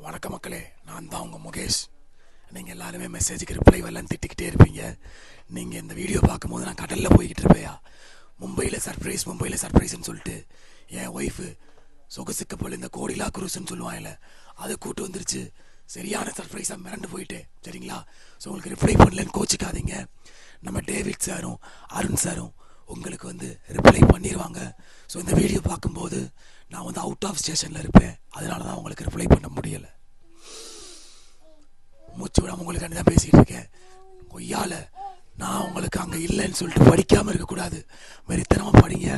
வணக்க மக்களே, நான் தான் உங்கள் முகேஷ். நீங்கள் எல்லாருமே மெசேஜுக்கு ரிப்ளை வரலன்னு திட்டிக்கிட்டே இருப்பீங்க. நீங்கள் இந்த வீடியோ பார்க்கும்போது நான் கடலில் போய்கிட்டு இருப்பேயா, மும்பையில் சர்ப்ரைஸ்ன்னு சொல்லிட்டு என் ஒய்ஃபு சொகுசுக்கு போல் இந்த கோடிலா குரூஸ்ன்னு சொல்லுவாங்கல்ல, அதை கூட்டு வந்துருச்சு. சரியான சர்ப்ரைஸாக மிரண்டு போயிட்டேன். சரிங்களா? ஸோ உங்களுக்கு ரிப்ளை பண்ணலன்னு கோச்சிக்காதீங்க. நம்ம டேவிட் சாரும் அருண் சாரும் உங்களுக்கு ரிப்ளை பண்ணிடுவாங்க. ஸோ இந்த வீடியோ பார்க்கும்போது நான் அவுட் ஆஃப் ஸ்டேஷனில் இருப்பேன். அதனால தான் உங்களுக்கு ரிப்ளை பண்ண முடியலை. மூச்சு விடாமல் உங்களுக்கு தான் பேசிகிட்டு இருக்கேன். கொய்யால நான் உங்களுக்கு அங்கே இல்லைன்னு சொல்லிட்டு படிக்காமல் இருக்கக்கூடாது. வெறித்தனமாக படிங்க.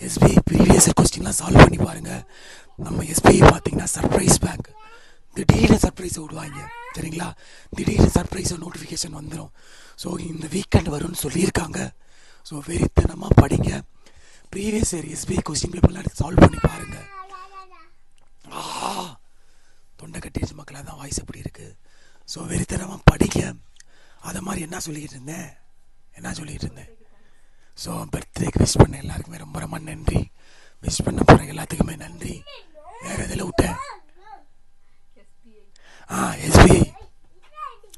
எஸ்பி ப்ரீவியஸ் கொஸ்டின்லாம் சால்வ் பண்ணி பாருங்கள். நம்ம எஸ்பிஐ பார்த்தீங்கன்னா சர்ப்ரைஸ் பேங்க், திடீர்னு சர்ப்ரைஸை விடுவாங்க. சரிங்களா? திடீர்னு சர்ப்ரைஸை நோட்டிஃபிகேஷன் வந்துடும். ஸோ இந்த வீக்கெண்ட் வரும்னு சொல்லியிருக்காங்க. ஸோ வெறித்தனமாக படிங்க. ப்ரீவியஸ் இயர் எஸ்பிஐ கொஸ்டின் பேப்பர்லாம் சால்வ் பண்ணி பாருங்கள். தொண்டை கட்டிடுச்சு மக்கள், அதான் வாய்ஸ் எப்படி இருக்குது. ஸோ வெறித்தனமாக படிங்க. அதை மாதிரி என்ன சொல்லிக்கிட்டு இருந்தேன். ஸோ பர்த்டேக்கு விஷ் பண்ண எல்லாருக்குமே ரொம்ப ரொம்ப நன்றி. விஷ் பண்ண போகிற எல்லாத்துக்குமே நன்றி. வேறு எதில் விட்டேன்? எஸ்பிஐ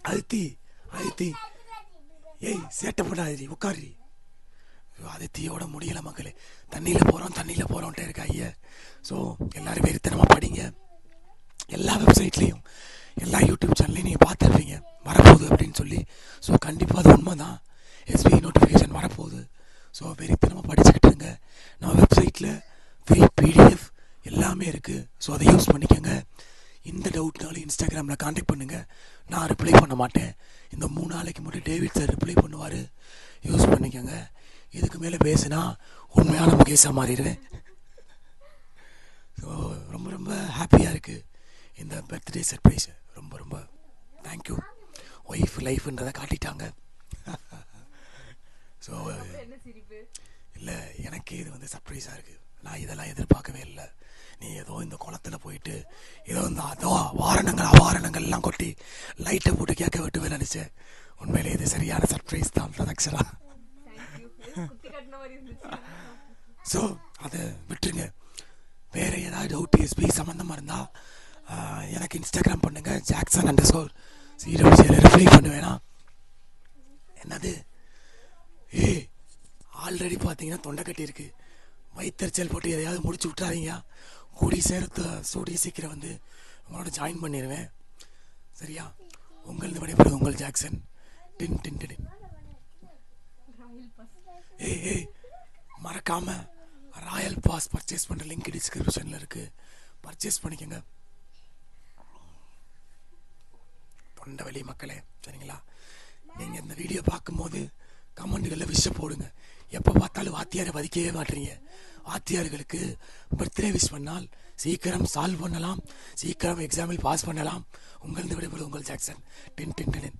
அழுத்தி ஏய் சேட்டை போடாது, உட்காரி. அதித்தியோட முடியலை மக்களே. தண்ணியில் போகிறோன்ட்டே இருக்கா ஐயா. ஸோ எல்லோரும் வெறித்தனமாக படிங்க. எல்லா வெப்சைட்லேயும் எல்லா யூடியூப் சேனல்லையும் நீங்கள் பார்த்துருப்பீங்க வரப்போகுது அப்படின்னு சொல்லி. ஸோ கண்டிப்பாக அது உண்மை தான். எஸ்பிஐ நோட்டிஃபிகேஷன் வரப்போகுது. ஸோ வெறித்தனமாக படிச்சுக்கிட்டுருங்க. நம்ம வெப்சைட்டில் ஃப்ரீ பிடிஎஃப் எல்லாமே இருக்குது. ஸோ அதை யூஸ் பண்ணிக்கோங்க. இந்த டவுட்னாலும் இன்ஸ்டாகிராமில் கான்டாக்ட் பண்ணுங்கள். நான் ரிப்ளை பண்ண மாட்டேன். இந்த 3 நாளைக்கு மட்டும் டேவிட் சார் ரிப்ளை பண்ணுவார். யூஸ் பண்ணிக்கோங்க. இதுக்கு மேலே பேசுனா உண்மையான முகேஷாக மாறிடுவேன். ஸோ ரொம்ப ரொம்ப ஹாப்பியாக இருக்குது இந்த பர்த்டே சர்ப்ரைஸ். ரொம்ப ரொம்ப தேங்க்யூ. ஒய்ஃப் லைஃப்ன்றதை காட்டிட்டாங்க. ஸோ இல்லை, எனக்கு இது சர்ப்ரைஸாக இருக்குது. நான் இதெல்லாம் எதிர்பார்க்கவே இல்லை. நீ ஏதோ இந்த குளத்தில் போயிட்டு ஏதோ அதோ அவாரணங்கள்லாம் கொட்டி லைட்டை போட்டு கேட்க விட்டுவே நினச்சேன். உண்மையிலே இது சரியான சர்ப்ரைஸ் தான் ப்ரொடக்ஷனாக. ஸோ அதை விட்டுருங்க. வேறு ஏதாவது டவுட் எஸ்பி சம்மந்தமாக இருந்தால் எனக்கு இன்ஸ்டாகிராம் பண்ணுங்கள். Jackson_CWCL ரிப்ளை பண்ணுவேனா? என்னது ஆல்ரெடி பார்த்தீங்கன்னா தொண்டை கட்டி இருக்குது. வயிற்றுச்சல் போட்டு எதையாவது முடிச்சு விட்றாதீங்க. கூடிய சீக்கிரம் உங்களோட ஜாயின் பண்ணிடுவேன். சரியா? உங்களது விடைபெறுவது உங்கள் ஜாக்சன். டின் டின் டின். மறக்காம ராயல் பாஸ் பர்ச்சேஸ் பண்ணுற லிங்க் டிஸ்கிரிப்ஷனில் இருக்குது. பர்ச்சேஸ் பண்ணிக்கோங்க. தொண்டை வலி மக்களே. சரிங்களா? நீங்கள் இந்த வீடியோ பார்க்கும்போது கமெண்ட்டுகளில் விஷ போடுங்க. எப்போ பார்த்தாலும் வாத்தியாரை மதிக்கவே மாட்டீங்க. வாத்தியார்களுக்கு பர்த்டே விஷ் பண்ணால் சீக்கிரம் சால்வ் பண்ணலாம், சீக்கிரம் எக்ஸாமில் பாஸ் பண்ணலாம். உங்களது விடைபெறுவது உங்கள் ஜாக்சன். டின் டின் டின்.